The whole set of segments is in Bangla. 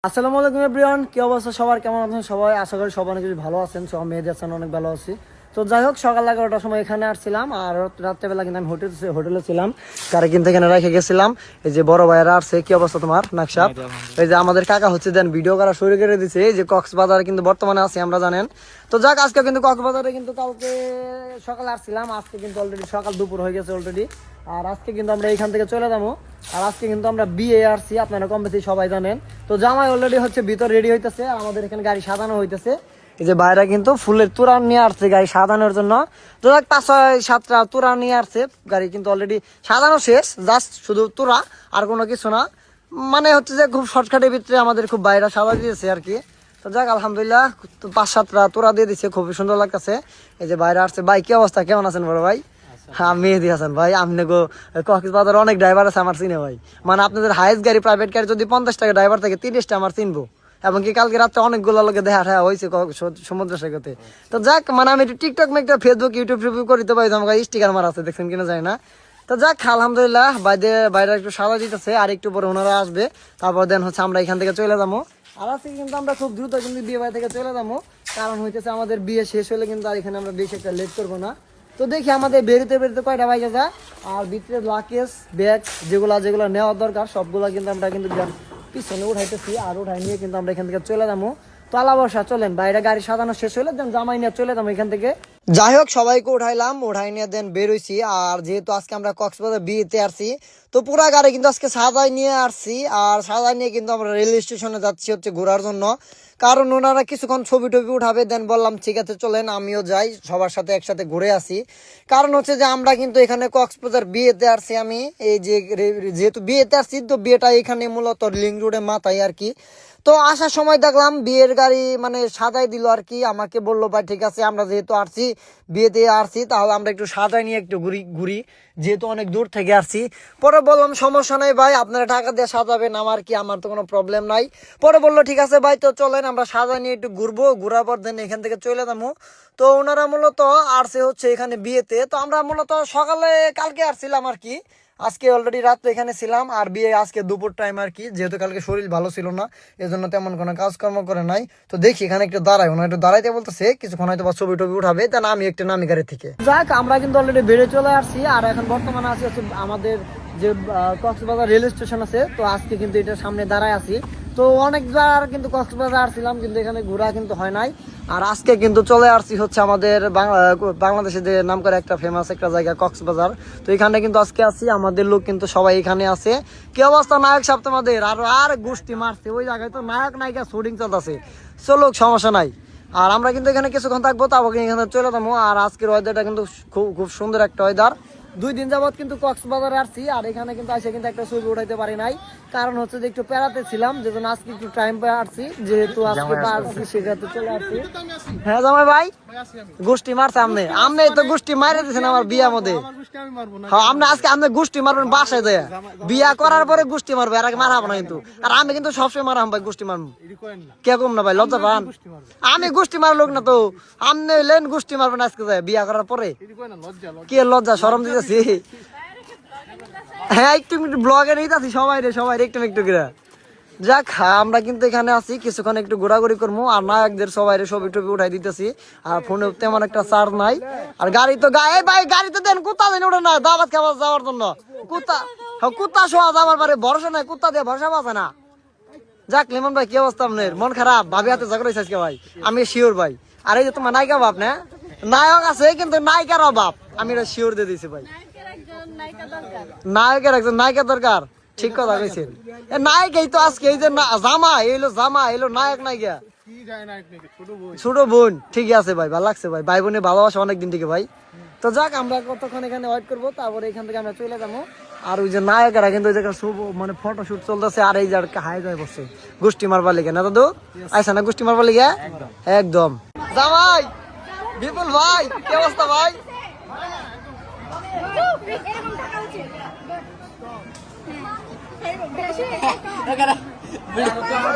আসসালামু আলাইকুম এভরিওয়ান, কি অবস্থা সবার, কেমন আছেন সবাই? আশা করি সবাই অনেক ভালো আছেন, সব মেয়েদের আছেন অনেক ভালো আছি। তো যাই হোক, সকাল 11টার সময় এখানে আসছিলাম, আর রাত্রেবেলা কিন্তু আমি হোটেলে ছিলাম, গাড়ি কিন্তু এখানে রেখে গেছিলাম। এই যে বড় ভাইয়েরা আসছে। কি অবস্থা তোমার নাকশাপ? এই যে আমাদের কাকা হচ্ছে দেন ভিডিও করা শুরু করে দিছে। এই যে কক্সবাজারে কিন্তু বর্তমানে আছি আমরা, জানেন তো। যাক, আজকে কিন্তু কক্সবাজারে কিন্তু কালকে সকালে আসছিলাম, আজকে কিন্তু অলরেডি সকাল দুপুর হয়ে গেছে অলরেডি। আর আজকে কিন্তু আমরা এইখান থেকে চলে যাবো। আর আজকে কিন্তু আমরা বিয়ে আসছি, আপনারা কম বেশি সবাই জানেন। তো জামাই অলরেডি হচ্ছে ভিতর রেডি হইতেছে, আর আমাদের এখানে গাড়ি সাজানো হইতেছে। এই যে বাইরে কিন্তু ফুলের তোড়া নিয়ে আসছে গাড়ি সাজানোর জন্য। তো যাক, 5-6-7টা তোড়া নিয়ে আসছে, গাড়ি কিন্তু অলরেডি সাজানো শেষ, জাস্ট শুধু তোড়া, আর কোনো কিছু না। মানে হচ্ছে যে খুব শর্টকাটের ভিতরে আমাদের খুব বাইরে সাজা দিয়েছে আর কি। তো যাক, আলহামদুলিল্লাহ 5-7টা তোড়া দিয়ে দিচ্ছে, খুবই সুন্দর লাগতেছে। এই যে বাইরে আসছে। ভাই কি অবস্থা, কেমন আছেন বড় ভাই? হ্যাঁ, মেহেদি হাসান ভাই। আপনি কক্সবাজার অনেক ড্রাইভার আছে আমার চিনে ভাই। মানে আপনাদের হাইস্ট গাড়ি, প্রাইভেট গাড়ি যদি 50 টাকা ড্রাইভার থেকে 30টা আমার চিনবো। এবং কি কালকে রাত্রে অনেকগুলো লোকে দেখা হয়েছে সমুদ্র সৈকতে। তো যাক, মানে আমি একটু টিকটক মেকটা ফেসবুক ইউটিউব রিভিউ করতে পারি, আমার স্টিকার মারা আছে, দেখছেন কিনা যায় না। তো যাক, আলহামদুলিল্লাহ বাইরে একটু সাজা দিতেছে, আর একটু পরে ওনারা আসবে, তারপর দেন হচ্ছে আমরা এখান থেকে চলে যাবো। আর আজকে কিন্তু আমরা খুব দ্রুত কিন্তু বিয়ে বাড়ি থেকে চলে যাবো, কারণ হইতেছে আমাদের বিয়ে শেষ হলে কিন্তু আর এখানে আমরা বেশি একটা লেট করবো না। তো দেখি আমাদের বেরোতে কয়টা বাইকে যায়, আর ভিতরে লাকেজ ব্যাগ যেগুলো নেওয়ার দরকার সবগুলো কিন্তু আমরা কিন্তু পিছনে উঠাইতেছি, আর উঠাই নিয়ে কিন্তু আমরা এখান থেকে চলে যাবো। তো আলা বর্ষা চলেন, বাইরে গাড়ি সাজানো শেষ হলে দেন জামাই নিয়ে চলে যাবো এখান থেকে। যাই হোক, সবাইকে উঠাই নিয়ে দেন বেরোইছি। আর যেহেতু আজকে আমরা কক্সবাজার বিয়েতে আসছি, তো পুরা গাড়ি কিন্তু আজকে সাজাই নিয়ে আসছি, আর সাজাই নিয়ে কিন্তু আমরা রেল স্টেশনে যাচ্ছি হচ্ছে ঘোরার জন্য। কারণ ওনারা কিছুক্ষণ ছবি টবি উঠাবে, দেন বললাম ঠিক আছে চলেন আমিও যাই, সবার সাথে একসাথে ঘুরে আসি। কারণ হচ্ছে যে আমরা কিন্তু এখানে কক্সবাজার বিয়েতে আসছি, আমি এই যে যেহেতু বিয়েতে আসছি, তো বিয়েটা এখানে মূলত লিং রোডে মাথায় আর কি। তো আসার সময় দেখলাম বিয়ের গাড়ি মানে সাজাই দিল আর কি। আমাকে বললো ভাই ঠিক আছে, আমরা যেহেতু আসছি বিয়েতে আসছি, তাহলে আমরা একটু সাজাই নিয়ে একটু ঘুরি, যেহেতু অনেক দূর থেকে আসছি। পরে বললাম সমস্যা নাই ভাই, আপনারা টাকা দিয়ে সাজাবেন, আমার তো কোনো প্রবলেম নাই। পরে বললো ঠিক আছে ভাই, তো চলেন আমরা সাজাই নিয়ে একটু ঘুরবো, ঘুরার পর দেন এখান থেকে চলে যাবো। তো ওনারা মূলত আসছে হচ্ছে এখানে বিয়েতে। তো আমরা মূলত সকালে কালকে আসছিলাম আর কি, আজকে অলরেডি রাত এখানে ছিলাম, আর বিয়ে আজকে দুপুর টাইম আর কি। যেহেতু কালকে শরীর ভালো ছিল না, এজন্য তেমন কোনো কাজকর্ম করে নাই। তো দেখি এখানে একটু দাঁড়াই, ওনার একটু দাঁড়াইতে বলতেছে, কিছুক্ষণ হয়তো বা ছবি টবি উঠাবে, তা আমি একটু নামি গাড়ি থেকে। যাক, আমরা কিন্তু অলরেডি বেড়ে চলে আসছি, আর এখন বর্তমানে আছি হচ্ছে আমাদের যে কক্সবাজার রেল স্টেশন আছে। তো আজকে কিন্তু এটার সামনে দাঁড়ায় আছি। তো অনেকবার কিন্তু কক্সবাজার আসছিলাম, কিন্তু এখানে ঘোরা কিন্তু হয় নাই। আর আজকে কিন্তু চলে আসছি হচ্ছে আমাদের বাংলাদেশে যে নাম করে একটা ফেমাস একটা জায়গা কক্সবাজার। তো এখানে কিন্তু আজকে আছি, আমাদের লোক কিন্তু সবাই এখানে আছে। কি অবস্থা নায়ক সাহেব তোমাদের? আর গোষ্ঠী মারছে ওই জায়গায়, তো নায়ক নায়িকা শুটিং চলতেছে, চলো সমস্যা নাই। আর আমরা কিন্তু এখানে কিছুক্ষণ থাকবো, তারপর এখানে চলে যাবো। আর আজকের ওয়েদারটা কিন্তু খুব খুব সুন্দর একটা ওয়েদার। 2 দিন যাবত কিন্তু কক্সবাজারে আসছি, আর এখানে কিন্তু এসে কিন্তু একটা ছবি উঠাইতে পারি নাই, কারণ হচ্ছে যে একটু পেরাতে ছিলাম, যেজন্য আজকে একটু টাইম পেয়ে আসছি, যেহেতু আজকে আসছি সেক্ষেত্রে চলে আসছি। হ্যাঁ জামাই ভাই, গোষ্ঠী মারছে আমনে তো গোষ্ঠী মারে দিয়েছেন আমার বিয়ার মধ্যে। হ্যাঁ, আপনি আজকে আপনি গোষ্ঠী মারবেন বাসায় যায়, বিয়া করার পরে গোষ্ঠী মারবে, আর আগে মারাবো না কিন্তু। আর আমি কিন্তু সবসময় মারাম ভাই, গোষ্ঠী মারবো কে কম না ভাই, লজ্জা পান? আমি গোষ্ঠী মার লোক না তো, আপনি লেন গোষ্ঠী মারবেন আজকে যায় বিয়া করার পরে? কি লজ্জা শরম দিতেছি? হ্যাঁ, একটু একটু ব্লগে নিতেছি সবাই একটু একটু করে। যাক, আমরা কিন্তু এখানে আছি, কিছুক্ষণ একটু ঘোরাঘুরি করবো, আর নায়কদের সবাই ছবি টবি উঠাই দিতেছি। আর ফোনে তেমন একটা চার্জ নাই, আর গাড়ি তো ভাই গাড়িতে দেন, কুত্তা দেন ওটা না দাওয়াত খাবার যাওয়ার জন্য। কুত্তা শোয়া যাওয়ার পরে ভরসা নাই, কুত্তা দিয়ে ভরসা পাচ্ছে না। যাক, লিমন ভাই কি অবস্থা আপনার? মন খারাপ? ভাবি হাতে ঝগড়া আজকে ভাই? আমি শিওর ভাই। আর এই যে তোমার নায়িকা বাপ না, নায়ক আছে কিন্তু নায়িকার অভাব, আমি এটা শিওর দিয়ে দিয়েছি ভাই। নায়কের একজন নায়িকা দরকার, ঠিক কথা কইছেন। নায়ক এই তো আজকে এই যে জামা এলো নায়ক নায়িকা ছোট বোন, ঠিকই আছে ভাই, ভালো লাগছে ভাই, ভাই বোনের ভালোবাসা অনেকদিন থেকে ভাই। তো যাক, আমরা কতক্ষণ এখানে ওয়েট করবো, তারপরে এখান থেকে আমরা চলে যাবো। আর ওই যে নায়কেরা কিন্তু ওই জায়গায় মানে ফটোশুট চলতেছে, আর এই যে হাই যায় বসছে গোষ্ঠী মারবার লিগে না দাদু? আইসা না গোষ্ঠী মারবার লিগে একদম। জামাই বিপুল ভাই, কি অবস্থা ভাই?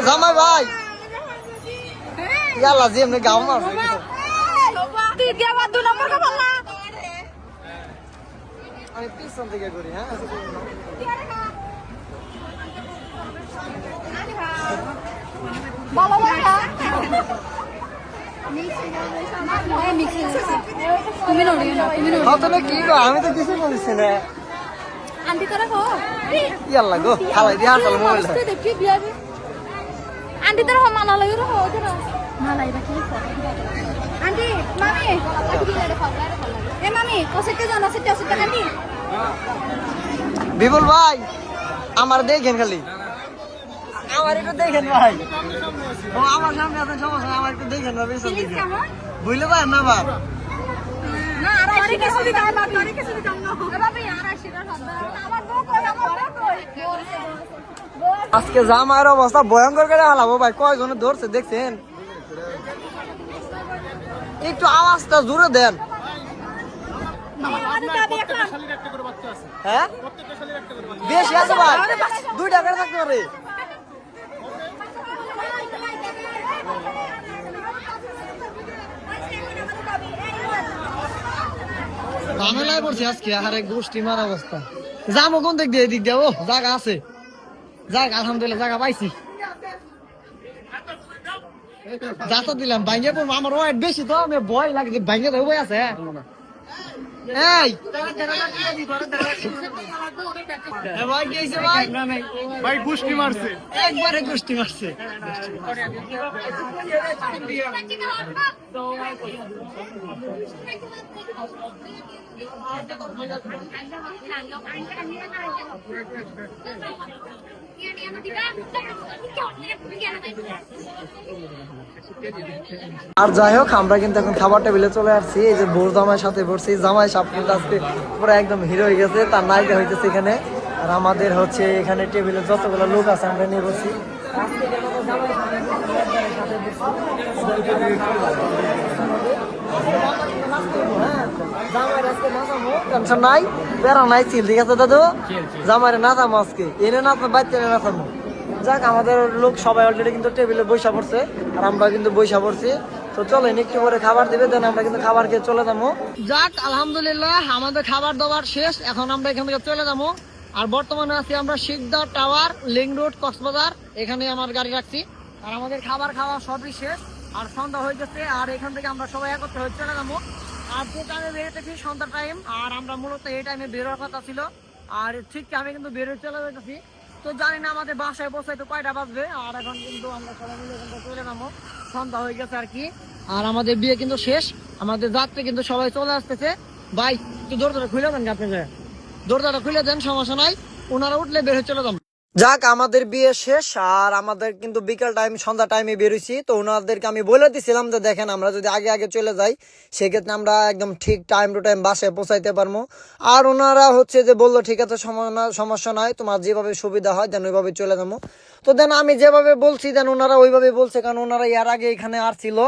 জামাই ভাই ইয়াল্লা জি এমনি গাও মার আমি পিছন থেকে করি। হ্যাঁ আমি তো কিছু বলছি না আন্টি তোরা হো ইয়াল্লা গো খালাই দিয়ে আসল মোবাইল আন্টি তোরা হো মালা লাগে হো তোরা মালাই বাকি আন্টি মামি এ মামি কসেটে জানা সেটা সেটা আন্টি বিপুল ভাই আমার দেখেন খালি আমার একটু দেখেন ভাই ও আমার সামনে আছেন সমস্যা আমার একটু দেখেন না বেশি দিকে বুঝলে ভাই না আবার না আর কিছু দিতাম না আর কিছু দিতাম না বাবা আর সেটা আমার বউ কই আমার বউ কই আজকে জামার অবস্থা ভয়ঙ্কর করে হালাবো ভাই কয়জনে ধরছে দেখছেন একটু আওয়াজটা জোরে দেন হ্যাঁ বেশি আছে ভাই 2 টাকা থাকতে পারে ঝামেলায় পড়ছে আজকে আরে গোষ্ঠী মার অবস্থা যাবো কোন দিক দিয়ে এদিক দিয়ে ও জায়গা আছে যাক আলহামদুলিল্লাহ জায়গা পাইছি যাতা দিলাম ভাঙ্গে পড়বো আমার ওয়েট বেশি তো আমি ভয় লাগে ভাঙ্গে তো বই আছে এই ভাই গেছে ভাই ভাই গুষ্টি মারছে একবারে গোষ্ঠী মারছে আর যাই হোক আমরা কিন্তু এখন খাবার টেবিলে চলে আসছি এই যে বোর জামাইয়ের সাথে বসছি জামাই সাপ কিন্তু আজকে পুরো একদম হিরো হয়ে গেছে তার নায়িকা হইতেছে এখানে আর আমাদের হচ্ছে এখানে টেবিলে যতগুলো লোক আছে আমরা নিয়ে বসছি টেনশন নাই প্যারা নাই চিল ঠিক আছে দাদু জামাইরে নাচামো আজকে এনে নাচবো বাচ্চারে নাচামো যাক আমাদের লোক সবাই অলরেডি কিন্তু টেবিলে বৈশা পড়ছে আর আমরা কিন্তু বৈশা পড়ছি তো চলেন একটু পরে খাবার দিবে দেন আমরা কিন্তু খাবার খেয়ে চলে যাবো যাক আলহামদুলিল্লাহ আমাদের খাবার দাবার শেষ এখন আমরা এখান থেকে চলে যাবো আর বর্তমানে আছি আমরা শিকদা টাওয়ার লিং রোড কক্সবাজার এখানে আমার গাড়ি রাখছি আর আমাদের খাবার খাওয়া সবই শেষ আর সন্ধ্যা হয়ে গেছে আর এখান থেকে আমরা সবাই একত্রে হয়ে চলে যাবো আর যে টাইমে বেরোতেছি সন্ধ্যা টাইম আর আমরা মূলত এই টাইমে বেরোর কথা ছিল আর ঠিক আমি কিন্তু বেরোয় চলে যেতেছি তো জানি না আমাদের বাসায় পৌঁছাইতে কয়টা বাজবে আর এখন কিন্তু আমরা সবাই মিলে এখান থেকে চলে যাবো সন্ধ্যা হয়ে গেছে আর কি আর আমাদের বিয়ে কিন্তু শেষ আমাদের যাত্রী কিন্তু সবাই চলে আসতেছে ভাই একটু দরজাটা খুলে দেন আপনাকে দরজাটা খুলে দেন সমস্যা নাই ওনারা উঠলে বের হয়ে চলে যান যাক আমাদের বিয়ে শেষ আর আমাদের কিন্তু বিকাল টাইম সন্ধ্যা টাইমে বেরোইছি তো ওনাদেরকে আমি বলে দিছিলাম যে দেখেন আমরা যদি আগে আগে চলে যাই সেক্ষেত্রে আমরা একদম ঠিক টাইম টু টাইম বাসায় পৌঁছাইতে পারবো আর ওনারা হচ্ছে যে বললো ঠিক আছে সমস্যা নয় তোমার যেভাবে সুবিধা হয় দেন ওইভাবে চলে যাবো তো দেন আমি যেভাবে বলছি দেন ওনারা ওইভাবে বলছে কারণ ওনারা এর আগে এখানে আসছিল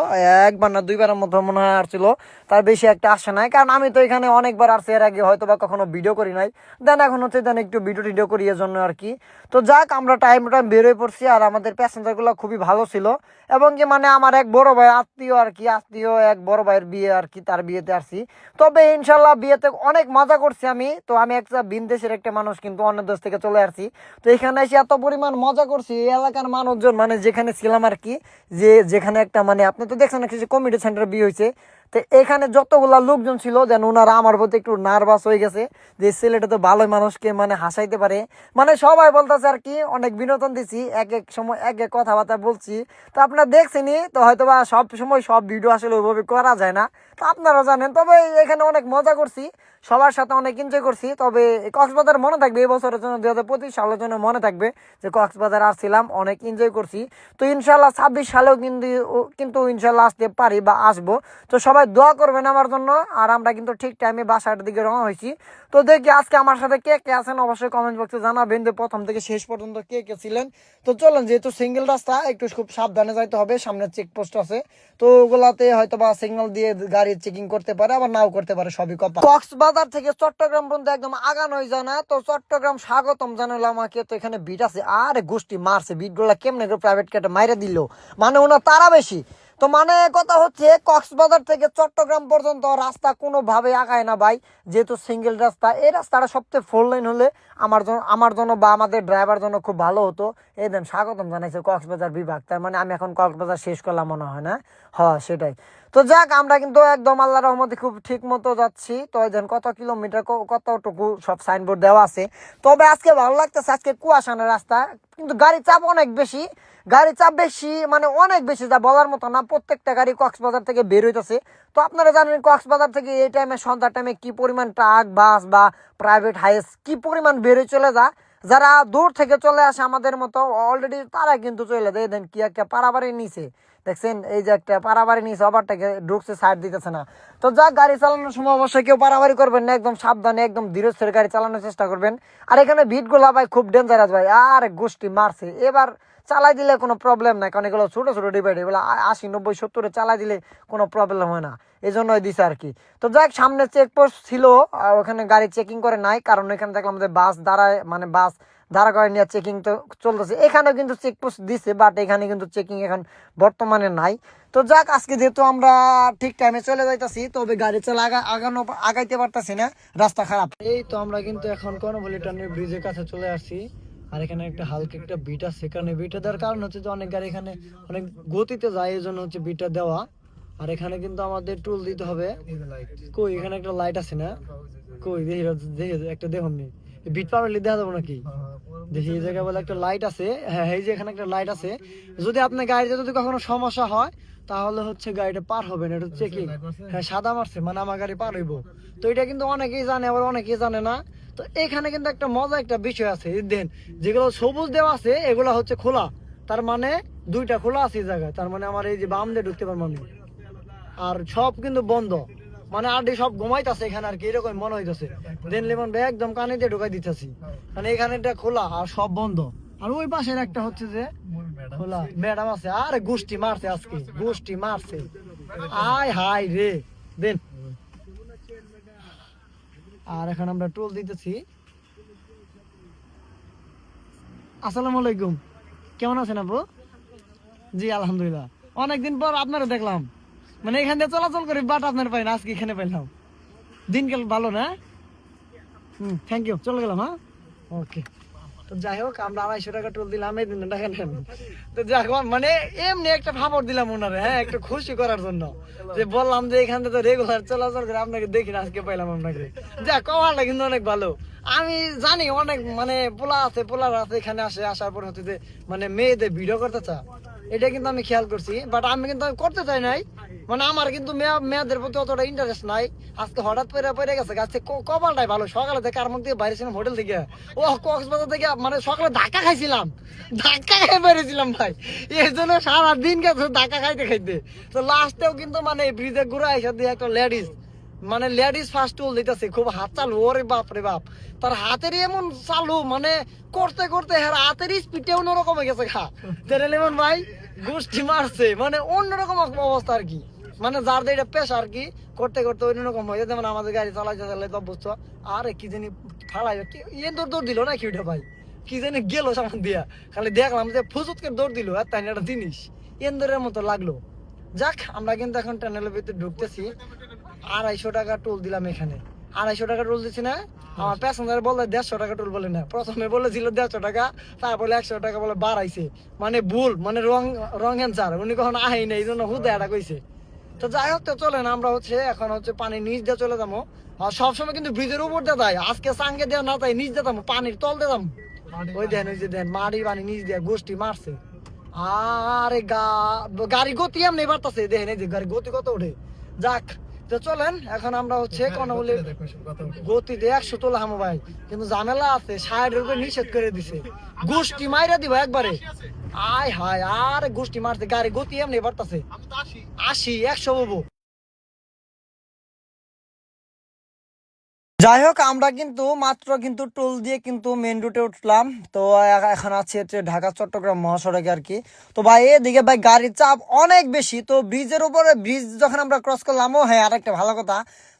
একবার না দুইবারের মতো মনে হয় আসছিল তার বেশি একটা আসে নাই কারণ আমি তো এখানে অনেকবার আসছি এর আগে হয়তো বা কখনো ভিডিও করি নাই দেন এখন হচ্ছে দেন একটু ভিডিও করি এর জন্য আর কি তো যাক আমরা টাইম বেরোয় পড়ছি আর আমাদের প্যাসেঞ্জারগুলো খুবই ভালো ছিল এবং কি মানে আমার এক বড় ভাই আত্মীয় আর কি আত্মীয় এক বড় ভাইয়ের বিয়ে আর কি তার বিয়েতে আসছি তবে ইনশাল্লাহ বিয়েতে অনেক মজা করছি আমি তো আমি একটা ভিন দেশের একটা মানুষ কিন্তু অন্য দেশ থেকে চলে আসছি তো এখানে এসে এত পরিমাণ মজা করছি এই এলাকার মানুষজন মানে যেখানে ছিলাম আর কি যেখানে একটা মানে আপনি তো দেখছেন একটা কমিউনিটি সেন্টারে বিয়ে হয়েছে তো এখানে যতগুলা লোকজন ছিল যেন ওনারা আমার প্রতি একটু নার্ভাস হয়ে গেছে যে ছেলেটা তো ভালো মানুষকে মানে হাসাইতে পারে মানে সবাই বলতেছে আর কি অনেক বিনোদন দিচ্ছি এক এক সময় এক এক কথাবার্তা বলছি তো আপনারা দেখছেনই তো হয়তো বা সব সময় সব ভিডিও আসলে ওইভাবে করা যায় না তো আপনারা জানেন তবে এখানে অনেক মজা করছি সবার সাথে অনেক এনজয় করছি তবে কক্সবাজার মনে থাকবে এই বছরের জন্য 2025 সালের জন্য মনে থাকবে যে কক্সবাজার আসছিলাম অনেক এনজয় করছি তো ইনশাল্লাহ 26 সালেও কিন্তু ইনশাল্লাহ আসতে পারি বা আসবো তো সবাই দোয়া করবেন আমার জন্য আর আমরা কিন্তু ঠিক টাইমে বাসার দিকে রওনা হয়েছি তো দেখি আজকে আমার সাথে কে কে আছেন অবশ্যই কমেন্ট বক্সে জানাবেন যে প্রথম থেকে শেষ পর্যন্ত কে কে ছিলেন তো চলেন যেহেতু সিঙ্গেল রাস্তা একটু খুব সাবধানে যাইতে হবে সামনে চেকপোস্ট আছে তো ওগুলাতে হয়তো বা সিগন্যাল দিয়ে গাড়ি চেকিং করতে পারে আবার নাও করতে পারে সবই কপা কক্সবাজার থেকে চট্টগ্রাম পর্যন্ত একদম আগানো হয়ে যায় না তো চট্টগ্রাম স্বাগতম জানালো আমাকে তো এখানে বিট আছে আরে গোষ্ঠী মারছে বিট গুলা কেমনে প্রাইভেট কাটে মাইরে দিল মানে ওনার তারা বেশি তো মানে কথা হচ্ছে কক্সবাজার থেকে চট্টগ্রাম পর্যন্ত রাস্তা কোনোভাবে আগায় না ভাই, যেহেতু সিঙ্গেল রাস্তা। এই রাস্তাটা সবচেয়ে 4 লাইন হলে আমার জন্য বা আমাদের ড্রাইভার জন্য খুব ভালো হতো। এই দেন স্বাগতম জানাইছে কক্সবাজার বিভাগ, তার মানে আমি এখন কক্সবাজার শেষ করলাম মনে হয় না? হ্যাঁ সেটাই। তো যাক, আমরা কিন্তু একদম আল্লাহ রহমতে খুব ঠিক মতো যাচ্ছি। তো এই দেন কত কিলোমিটার কতটুকু সব সাইনবোর্ড দেওয়া আছে। তবে আজকে ভালো লাগতেছে, আজকে কুয়াশানের রাস্তা, কিন্তু গাড়ির চাপ অনেক বেশি। গাড়ির চাপ বেশি মানে অনেক বেশি, যা বলার মতো না। প্রত্যেকটা গাড়ি কক্সবাজার থেকে বের হইতেছে। তো আপনারা জানেন কক্সবাজার থেকে এই টাইমে, সন্ধ্যার টাইমে কি পরিমাণ ট্রাক, বাস বা প্রাইভেট হাইস কি পরিমাণ বের হয়ে চলে যায়। যারা দূর থেকে চলে আসে আমাদের মতো অলরেডি, তারা কিন্তু চলে যায়। দেন কি একটা পারাবাড়ি নিচে দেখছেন, এই যে একটা পারাবাড়ি নিচে ওভারটাকে ঢুকছে, সাইড দিতেছে না। তো যা, গাড়ি চালানোর সময় অবশ্যই কেউ পারাবাড়ি করবেন না, একদম সাবধানে একদম ধীরে স্থিরে গাড়ি চালানোর চেষ্টা করবেন। আর এখানে ভিড়গুলা ভাই খুব ডেঞ্জারাস ভাই, আর গোষ্ঠী মারছে। এবার চালাই দিলে কোনো প্রবলেম নাই, কারণ এগুলো ছোটো ছোটো ডিভাইড, এগুলো 80, 90, 70 চালাই দিলে কোনো প্রবলেম হয় না, এই জন্যই দিছে আর কি। তো যাক, সামনে চেকপোস্ট ছিল, ওখানে গাড়ি চেকিং করে নাই, কারণ এখানে দেখলাম যে বাস দাঁড়ায়, মানে বাস দাঁড়া করে নিয়ে চেকিং তো চলতেছে। এখানেও কিন্তু চেকপোস্ট দিছে, বাট এখানে কিন্তু চেকিং এখন বর্তমানে নাই। তো যাক, আজকে যেহেতু আমরা ঠিক টাইমে চলে যাইতাছি, তবে গাড়ি চালা আগাইতে পারতাছি না, রাস্তা খারাপ। এই তো আমরা কিন্তু এখন কর্ণফুলী টার্নের ব্রিজের কাছে চলে আসছি। আর এখানে একটা হালকা একটা বিট আছে, এখানে বিটটা দেওয়ার কারণ হচ্ছে যে অনেক গাড়ি এখানে অনেক গতিতে যায়, এই জন্য হচ্ছে বিটটা দেওয়া। আর এখানে কিন্তু আমাদের টুল দিতে হবে। কই এখানে একটা লাইট আছে না? কই দেখি দেখি একটা দেখুন নি, বিট পারলে দেখা যাবো নাকি? দেখি এই জায়গায় বলে একটা লাইট আছে। হ্যাঁ, এই যে এখানে একটা লাইট আছে। যদি আপনার গাড়িতে যদি কখনো সমস্যা হয়, তাহলে হচ্ছে গাড়িটা পার হবে না, এটা চেকিং। হ্যাঁ, সাদা মারছে মানে আমার গাড়ি পার হইব। তো এটা কিন্তু অনেকেই জানে, আবার অনেকেই জানে না। তো এখানে কিন্তু একটা মজা একটা বিষয় আছে, দেন যেগুলো সবুজ দেওয়া আছে এগুলো হচ্ছে খোলা, তার মানে দুইটা খোলা আছে এই জায়গায়, তার মানে আমার এই যে বাম দিয়ে ঢুকতে পারবো আমি। আর সব কিন্তু বন্ধ, মানে আর সব ঘুমাইতেছে এখানে আর কি, এরকম মনে হইতেছে। দেন লেমন ভাই একদম কানে দিয়ে ঢুকাই দিতেছি, মানে এখানে এটা খোলা আর সব বন্ধ। আর ওই পাশের একটা হচ্ছে যে খোলা, ম্যাডাম আছে। আরে গোষ্ঠী মারছে আজকে, গোষ্ঠী মারছে। আয় হাই রে, দেন। আর এখন আমরা টোল দিতেছি। আসসালামু আলাইকুম, কেমন আছেন আপু? জি আলহামদুলিল্লাহ, অনেকদিন পর আপনারা দেখলাম, মানে এখান দিয়ে চলাচল করি, বাট আপনার পাই না, আজকে এখানে পাইলাম। দিনকাল ভালো না? থ্যাংক ইউ, চলে গেলাম। হ্যাঁ, ওকে। তো যাই হোক, আমরা 250 টাকা টোল দিলাম এই দিন টাকা নেন। তো যাই হোক, মানে এমনি একটা ফাপড় দিলাম ওনারে, হ্যাঁ, একটু খুশি করার জন্য, যে বললাম যে এখান থেকে তো রেগুলার চলাচল করে আপনাকে দেখি না, আজকে পাইলাম আপনাকে। যাক, কমালটা কিন্তু অনেক ভালো। আমি জানি অনেক মানে পোলা আছে, পোলারা আছে এখানে আসে, আসার পর হচ্ছে যে মানে মেয়েদের ভিডিও করতে চা, এটা কিন্তু আমি খেয়াল করছি, বাট আমি কিন্তু করতে চাই নাই। মানে আমার কিন্তু মেয়েদের প্রতি অতটা ইন্টারেস্ট নাই। আজকে হঠাৎ পড়ে গেছে, আজকে কপালটাই ভালো। সকালে থেকে আর মধ্যে বাইরে ছিলাম হোটেল থেকে, ও কক্সবাজার থেকে, মানে সকালে ধাক্কা খাইছিলাম, ধাক্কা খাই বেরিয়েছিলাম ভাই। এই জন্য সারাদিন গেছে ধাক্কা খাইতে খাইতে। তো লাস্টেও কিন্তু মানে ব্রিজে ঘুরে এসে দিয়ে একটা লেডিস, মানে লেডিস ফার্স্ট টুল দিতেছে, খুব হাত চালু, ওরে বাপ রে বাপ। তার হাতের এমন চালু, মানে করতে করতে হাতের স্পিডটা অন্যরকম হয়ে গেছে। এমন ভাই গোষ্ঠী মারছে, মানে অন্যরকম অবস্থা আর কি। মানে যার এটা পেশা আর কি, করতে করতে অন্যরকম হয়ে যায়। যেমন আমাদের গাড়ি চালাইতে চালাইতে অভ্যস্ত। আরে কি জানি ফালাই দৌড় দিল না কি ওইটা ভাই, কি জানি গেল সামান দিয়া, খালি দেখলাম যে ফুজুতকে দৌড় দিল। আর তাই একটা জিনিস এন্দরের মতো লাগলো। যাক, আমরা কিন্তু এখন টানেলের ভিতরে ঢুকতেছি। 250 টাকা টোল দিলাম এখানে। 250 টাকা টোল দিচ্ছি না, আমার প্যাসেঞ্জার বলে 150 টাকা টোল বলে না। প্রথমে বলেছিল 150 টাকা, তারপরে 100 টাকা বলে বাড়াইছে। মানে ভুল, মানে রং অ্যান্সার। উনি কখনো আহেই না, এই জন্য হুদে এটা কইছে। তো যাই হোক, তো চলেন আমরা হচ্ছে এখন হচ্ছে পানির নিচ দিয়ে চলে যাবো। আর সবসময় কিন্তু ব্রিজের উপর দিয়ে যায়, আজকে সাঙ্গে দেওয়া না তাই নিচ দিয়ে যাবো, পানির তল দিয়ে যাবো। ওই দেন, ওই যে দেন মাটি পানি নিচ দিয়ে গোষ্ঠী মারছে। আরে গাড়ি গতি এমনি বাড়তেছে, দেখেন এই যে গাড়ি গতি কত ওঠে। যাক, তো চলেন এখন আমরা হচ্ছে কর্ণফুলী গতিতে 100 তোলা হামো ভাই, কিন্তু ঝামেলা আছে, 60-এর উপরে নিষেধ করে দিছে। গোষ্ঠী মাইরা দিব একবারে। আয় হায়, আরে গোষ্ঠী মারছে, গাড়ি গতি এমনি বাড়তেছে। 80, 100 হবো। যাই হোক, আমরা কিন্তু মাত্র কিন্তু টোল দিয়ে কিন্তু মেন রুটে উঠলাম। তো এখন আছে হচ্ছে ঢাকা চট্টগ্রাম মহাসড়কে আর কি। তো ভাই এদিকে ভাই গাড়ির চাপ অনেক বেশি। তো ব্রিজের উপরে, ব্রিজ যখন আমরা ক্রস করলাম, ও হ্যাঁ আরেকটা ভালো কথা,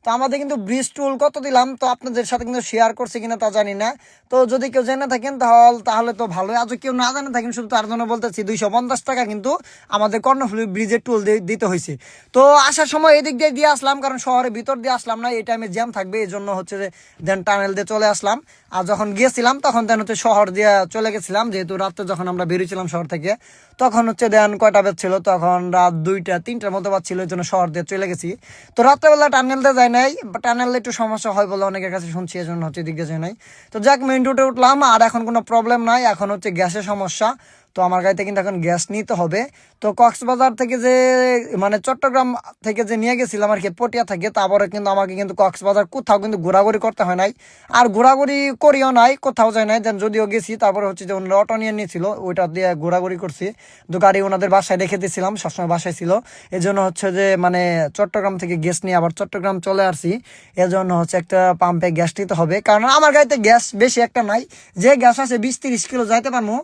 তো আমাদের কিন্তু ব্রিজ টুল কত দিলাম তো আপনাদের সাথে কিন্তু শেয়ার করছি কিনা তা জানি না। তো যদি কেউ জেনে থাকেন তাহলে তো ভালোই, আজ কেউ না জানে থাকেন শুধু তার জন্য বলতেছি 250 টাকা কিন্তু আমাদের কর্ণফুলী ব্রিজের টুল দিতে হয়েছে। তো আসার সময় এদিক দিয়ে আসলাম, কারণ শহরের ভিতর দিয়ে আসলাম না, এই টাইমে জ্যাম থাকবে, এই জন্য হচ্ছে যে দেন টানেল দিয়ে চলে আসলাম। আর যখন গিয়েছিলাম তখন দেন হচ্ছে শহর দিয়ে চলে গেছিলাম, যেহেতু রাত্রে যখন আমরা বেরিয়েছিলাম শহর থেকে তখন হচ্ছে দেন কয়টা বাজছিল, তখন রাত 2টা-3টার মতো বাজছিল, এই জন্য শহর দিয়ে চলে গেছি। তো রাত্রেবেলা টানেল দিয়ে যায় নাই, টানেলে একটু সমস্যা হয় বলে অনেকের কাছে শুনছি, এই জন্য হচ্ছে এদিক দিয়ে যায় নাই। তো যাক, মেইন রোডে উঠলাম, আর এখন কোনো প্রবলেম নাই, এখন হচ্ছে গ্যাসের সমস্যা। তো আমার গাড়িতে কিন্তু এখন গ্যাস নিতে হবে। তো কক্সবাজার থেকে যে মানে চট্টগ্রাম থেকে যে নিয়ে গেছিলাম আর কি পটিয়া থেকে, তারপরে কিন্তু আমাকে কিন্তু কক্সবাজার কোথাও কিন্তু ঘোরাঘুরি করতে হয় নাই, আর ঘোরাঘুরি করিও নাই, কোথাও যায় নাই। দেন যদিও গেছি তারপরে হচ্ছে যে ওনারা অটো নিয়ে নিয়েছিল, ওইটা দিয়ে ঘোরাঘুরি করছি। তো গাড়ি ওনাদের বাসায় রেখে দিয়েছিলাম, সবসময় বাসায় ছিল, এই জন্য হচ্ছে যে মানে চট্টগ্রাম থেকে গ্যাস নিয়ে আবার চট্টগ্রাম চলে আসছি। এর জন্য হচ্ছে একটা পাম্পে গ্যাস নিতে হবে, কারণ আমার গাড়িতে গ্যাস বেশি একটা নাই, যে গ্যাস আছে 20-30 কিলো যাইতে পারবো,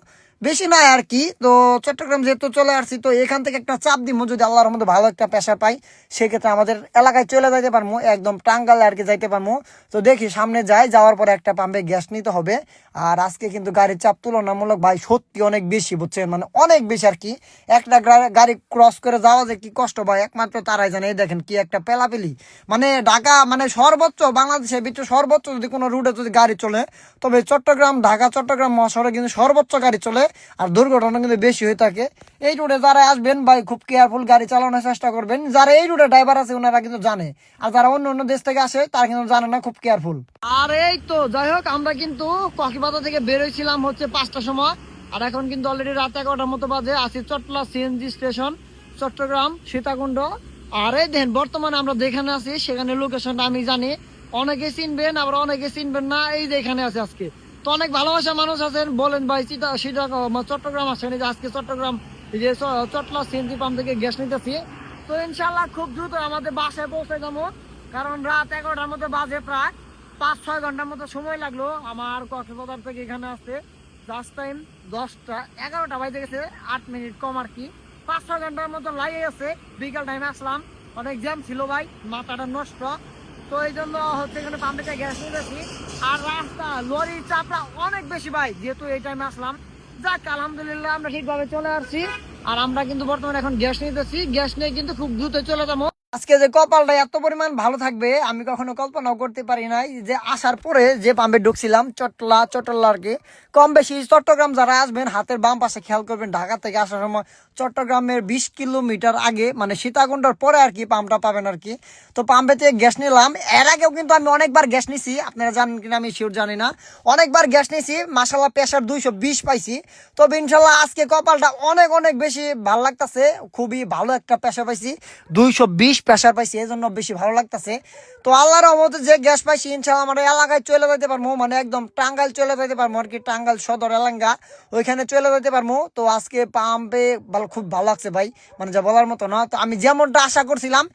বেশি নাই আর কি। তো চট্টগ্রাম যেহেতু চলে আসছি, তো এখান থেকে একটা চাপ দিব, যদি আল্লাহর মধ্যে ভালো একটা পেশা পাই সেক্ষেত্রে আমাদের এলাকায় চলে যাইতে পারবো, একদম টাঙ্গালে আর কি যাইতে পারবো। তো দেখি সামনে যাওয়ার পরে একটা পাম্পে গ্যাস নিতে হবে। আর আজকে কিন্তু গাড়ির চাপ তুলনামূলক ভাই সত্যি অনেক বেশি, বুঝছেন, মানে অনেক বেশি আর কি। একটা গাড়ি ক্রস করে যাওয়া যে কি কষ্ট ভাই একমাত্র তারাই জানে। এই দেখেন কি একটা পেলাপেলি, মানে ঢাকা মানে সর্বোচ্চ বাংলাদেশের ভিতরে সর্বোচ্চ যদি কোনো রুটে যদি গাড়ি চলে, তবে চট্টগ্রাম ঢাকা চট্টগ্রাম মহাসড়কে কিন্তু সর্বোচ্চ গাড়ি চলে, আর দুর্ঘটনা কিন্তু বেশি হয়ে থাকে। এই রুটে যারা আসবেন ভাই খুব কেয়ারফুল গাড়ি চালানোর চেষ্টা করবেন, যারা এই রুটে ড্রাইভার আছে ওনারা কিন্তু জানে, আর যারা অন্য অন্য দেশ থেকে আসে তারা কিন্তু জানে না, খুব কেয়ারফুল। আর এই তো যাই হোক, আমরা কিন্তু কক্সবাজার থেকে বেরোইছিলাম হচ্ছে 5টার সময়, আর এখন কিন্তু অলরেডি রাত 11টার মতো বাজে। আছি চট্টলা সিএনজি স্টেশন, চট্টগ্রাম সীতাকুণ্ড। আর এই দেখেন বর্তমানে আমরা যেখানে আছি সেখানে লোকেশনটা আমি জানি, অনেকে চিনবেন আবার অনেকে চিনবেন না। এই যে এখানে আছে আজকে, তো অনেক ভালোবাসা মানুষ আছেন, বলেন ভাই চট্টগ্রাম আসেন, এই যে আজকে চট্টগ্রাম এই যে চট্টলা সিএনজি পাম্প থেকে গ্যাস নিতেছি। তো ইনশাল্লাহ খুব দ্রুত আমাদের বাসায় পৌঁছে যাবো, কারণ রাত 11টার মতো বাজে, প্রায় 5-6 ঘন্টার মতো সময় লাগলো আমার কক্সবাজার থেকে এখানে আসতে। জাস্ট টাইম 10টা 11টা বাজে গেছে, 8 মিনিট কম আর কি, 5-6 ঘন্টার মতো লাগে গেছে। বিকাল টাইমে আসলাম, অনেক জ্যাম ছিল ভাই, মাথাটা নষ্ট। তো এই জন্য হচ্ছে এখানে পাম্পে গ্যাস নিয়েছি, আর রাস্তা লরির চাপটা অনেক বেশি ভাই, যেহেতু এই টাইমে আসলাম। যাক আলহামদুলিল্লাহ আমরা ঠিকভাবে চলে আসছি, আর আমরা কিন্তু বর্তমানে এখন গ্যাস নিতেছি, গ্যাস নিয়ে কিন্তু খুব দ্রুত চলে যাবো। আজকে যে কপালটা এত পরিমাণ ভালো থাকবে আমি কখনো কল্পনাও করতে পারি নাই, যে আসার পরে যে পাম্পে ঢুকছিলাম চট্টলা আর কি। কম বেশি চট্টগ্রাম যারা আসবেন হাতের বাম পাশে খেয়াল করবেন, ঢাকা থেকে আসার সময় চট্টগ্রামের 20 কিলোমিটার আগে মানে সীতাকুণ্ডর পরে আর কি পাম্পটা পাবেন আর কি। তো পাম্পে থেকে গ্যাস নিলাম, এর আগেও কিন্তু আমি অনেকবার গ্যাস নিছি, আপনারা জানেন কিনা আমি শিওর জানি না, অনেকবার গ্যাস নিছি, মাশাআল্লাহ প্রেসার 220 পাইছি। তবে ইনশাল্লাহ আজকে কপালটা অনেক অনেক বেশি ভালো লাগতেছে, খুবই ভালো একটা প্রেসার পাইছি, 220 প্রেসার পাইছি, এই জন্য বেশি ভালো লাগতেছে। তো আল্লাহর রহমতে যে গ্যাস পাইছি ইনশাআল্লাহ আমার এলাকায় চলে যেতে পারবো, মানে একদম টাঙ্গাইল চলে যেতে পারবো আর কি, টাঙ্গাইল সদর এলাঙ্গা ওইখানে চলে যেতে পারবো। তো আজকে পাম্পে খুব ভালো লাগছে ভাই, মানে যা বলার মতো না। তো আমি যেমনটা আশা করছিলাম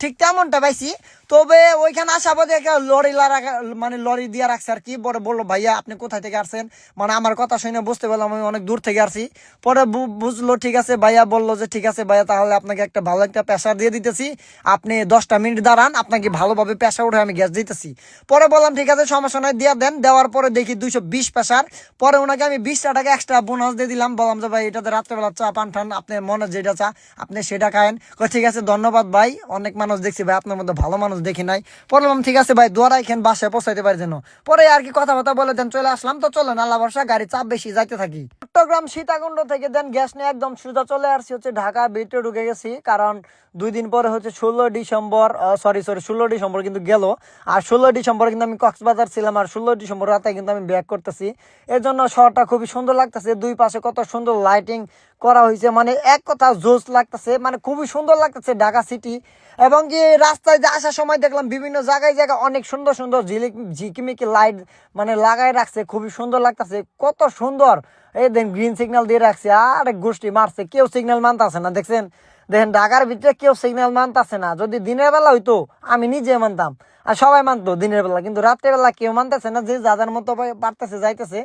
ঠিক তেমনটা পাইছি। তবে ওইখানে আসা বাদে একটা লরি দিয়ে রাখছে আর কি। পরে বললো ভাইয়া আপনি কোথায় থেকে আসছেন, মানে আমার কথা শুনে বুঝতে পারলাম আমি অনেক দূর থেকে আসছি। পরে বুঝলো ঠিক আছে, ভাইয়া বললো যে ঠিক আছে ভাইয়া তাহলে আপনাকে একটা ভালো একটা প্রেসার দিয়ে দিতেছি, আপনি 10টা মিনিট দাঁড়ান, আপনাকে ভালোভাবে প্রেসার উঠে আমি গ্যাস দিতেছি। পরে বললাম ঠিক আছে সমস্যা নয় দিয়ে দেন, দেওয়ার পরে দেখি 220 প্রেসার। পরে ওনাকে আমি 20 টাকা এক্সট্রা বোনাস দিয়ে দিলাম, বললাম যে ভাই এটাতে রাত্রেবেলা চা পান ঠান, আপনার মনে যেটা চা আপনি সেটা খায়েন। ঠিক আছে ধন্যবাদ ভাই, অনেক মানুষ দেখছি ভাই আপনার মধ্যে ভালো মানুষ দেখি নাই। বললাম ঠিক আছে ভাই দোয়া রাখেন বাসায় পৌঁছাইতে পারি যেন। পরে আর কি কথাবার্তা বলে দেন চলে আসলাম। তো চলেন আল্লাহ ভরসা, গাড়ি চাপ বেশি যাইতে থাকি। চট্টগ্রাম সীতাকুণ্ড থেকে দেন গ্যাস নিয়ে একদম সোজা চলে আসছি হচ্ছে ঢাকা ভিতরে ঢুকে গেছি, কারণ 2 দিন পরে হচ্ছে 16 ডিসেম্বর কিন্তু গেল, আর 16 ডিসেম্বর কিন্তু আমি কক্সবাজার ছিলাম, আর 16 ডিসেম্বর রাতে কিন্তু আমি ব্যাক করতেছি। এর জন্য শহরটা খুবই সুন্দর লাগতেছে, দুই পাশে কত সুন্দর লাইটিং করা হয়েছে, মানে এক কথা জোস লাগতেছে, মানে খুবই সুন্দর লাগতেছে ঢাকা সিটি। এবং কি রাস্তায় যে আসার সময় দেখলাম বিভিন্ন জায়গায় অনেক সুন্দর সুন্দর ঝিকিমিকি লাইট মানে লাগাই রাখছে, খুবই সুন্দর লাগতেছে, কত সুন্দর। এই দেন গ্রিন সিগন্যাল দিয়ে রাখছে, আর গোষ্ঠী মারছে, কেউ সিগন্যাল মানতেছে না, দেখছেন দেখেন ঢাকার ভিতরে কেউ সিগন্যাল মানতেছে না। যদি দিনের বেলা হইতো আমি নিজে মানতাম, আর সবাই মানতো দিনের বেলা, কিন্তু রাত্রের বেলা কেউ মানতেছে না, যে যাদের মতো পারতেছে যাইতেছে।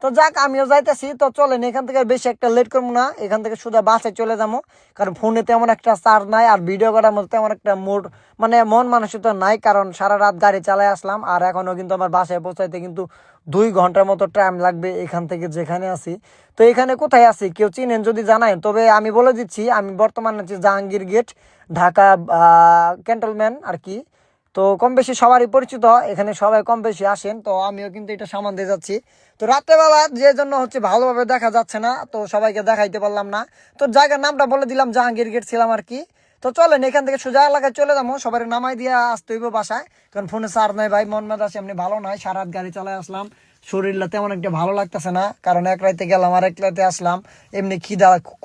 তো যাক, আমিও যাইতেছি। তো চলেন, এখান থেকে বেশি একটা লেট করবো না, এখান থেকে শুধু বাসে চলে যাবো, কারণ ফোনে তেমন একটা চার্জ নাই, আর ভিডিও করার মতো তেমন একটা মুড মানে মন মানসিকতা নাই, কারণ সারা রাত গাড়ি চালাই আসলাম। আর এখনো কিন্তু আমার বাসায় পৌঁছাইতে কিন্তু 2 ঘন্টার মতো টাইম লাগবে এখান থেকে যেখানে আছি। তো এখানে কোথায় আছি কেউ চিনেন যদি জানায়, তবে আমি বলে দিচ্ছি, আমি বর্তমানে আছি জাহাঙ্গীর গেট, ঢাকা ক্যান্টনমেন্ট আর কি। তো কম বেশি সবারই পরিচিত, এখানে সবাই কম বেশি আসেন। তো আমিও কিন্তু এটা সামান দিয়ে যাচ্ছি। তো রাত্রেবেলা যে জন্য হচ্ছে ভালোভাবে দেখা যাচ্ছে না, তো সবাইকে দেখাইতে পারলাম না। তো জায়গার নামটা বলে দিলাম, জাহাঙ্গীর গেট ছিলাম আর কি। তো চলেন এখান থেকে সোজা এলাকায় চলে যাবো, সবাই নামাই দিয়ে আসতে হইব বাসায়, কারণ ফোনে চার্জ নাই ভাই, মন মেজাজ এমনি ভালো নাই, সারা রাত গাড়ি চালাই আসলাম, শরীরটা তেমন একটা ভালো লাগতেছে না, কারণ এক রাইতে গেলাম আর এক রাইতে আসলাম, এমনি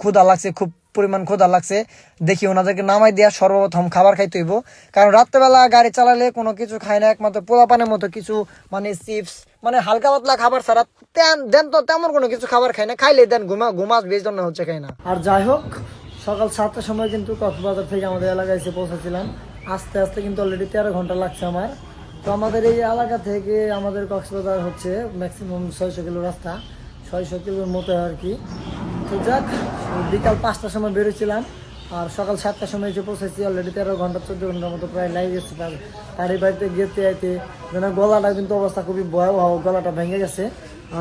ক্ষুধা লাগছে, খুব পরিমাণ ক্ষুধা লাগছে। দেখি ওনাদেরকে নামাই দিয়া সর্বপ্রথম খাবার খাইতে হইব, কারণ রাত্রেবেলা গাড়ি চালালে কোনো কিছু খায় না, একমাত্র পোলাপানের মতো কিছু মানে চিপস, মানে হালকা পাতলা খাবার ছাড়া দেন তো তেমন কোনো কিছু খাবার খায় না, খাইলে দেন ঘুমাস বেশ জন্য হচ্ছে খাই না। আর যাই হোক, সকাল 7টার সময় কিন্তু কক্সবাজার থেকে আমাদের এলাকায় এসে পৌঁছেছিলাম, আস্তে আস্তে কিন্তু অলরেডি 13 ঘন্টা লাগছে আমার। তো আমাদের এই এলাকা থেকে আমাদের কক্সবাজার হচ্ছে ম্যাক্সিমাম 600 কিলো রাস্তা, 600 কিলোর মতো আর কি। তো যাক, বিকাল 5টার সময় বেরোছিলাম, আর সকাল 7টার সময় এসে পৌঁছেছি, অলরেডি 13 ঘন্টা 14 ঘন্টার মতো প্রায় লেগে গেছে। গাড়ি বাড়িতে যেতে যেতে যেন গলাটা কিন্তু অবস্থা খুবই ভয়াবহ, গলাটা ভেঙে গেছে।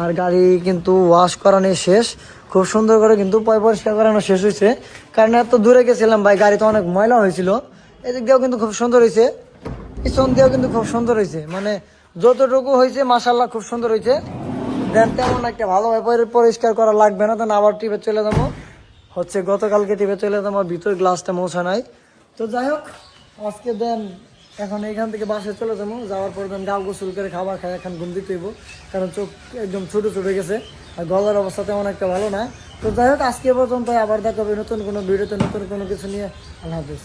আর গাড়ি কিন্তু ওয়াশ করানো শেষ, খুব সুন্দর করে কিন্তু পরিষ্কার করানো শেষ হয়েছে, কারণ এত দূরে গেছিলাম ভাই, গাড়ি তো অনেক ময়লা হয়েছিল। এদিক দিয়েও কিন্তু খুব সুন্দর হয়েছে, পিছন দিয়েও কিন্তু খুব সুন্দর হয়েছে, মানে যতটুকু হয়েছে মাশাআল্লাহ খুব সুন্দর হয়েছে। দেন তেমন একটা ভালোভাবে পরিষ্কার করা লাগবে না, দেন আবার টিপে চলে যাবো, হচ্ছে গতকালকে টিপে চলে যাবো, ভিতর গ্লাসটা মোছা নাই। তো যাই হোক, আজকে দেন এখন এখান থেকে বাসে চলে যাবো, যাওয়ার পর দেন গাল গোসল করে খাবার খাই, এখন ঘুম দিতে হইব, কারণ চোখ একদম ছোটো ছোটো গেছে, আর গলার অবস্থা তেমন একটা ভালো না। তো যাই হোক, আজকে পর্যন্ত, আবার দেখা হবে নতুন কোনো ভিডিওতে নতুন কোনো কিছু নিয়ে। আল্লাহ হাফিজ।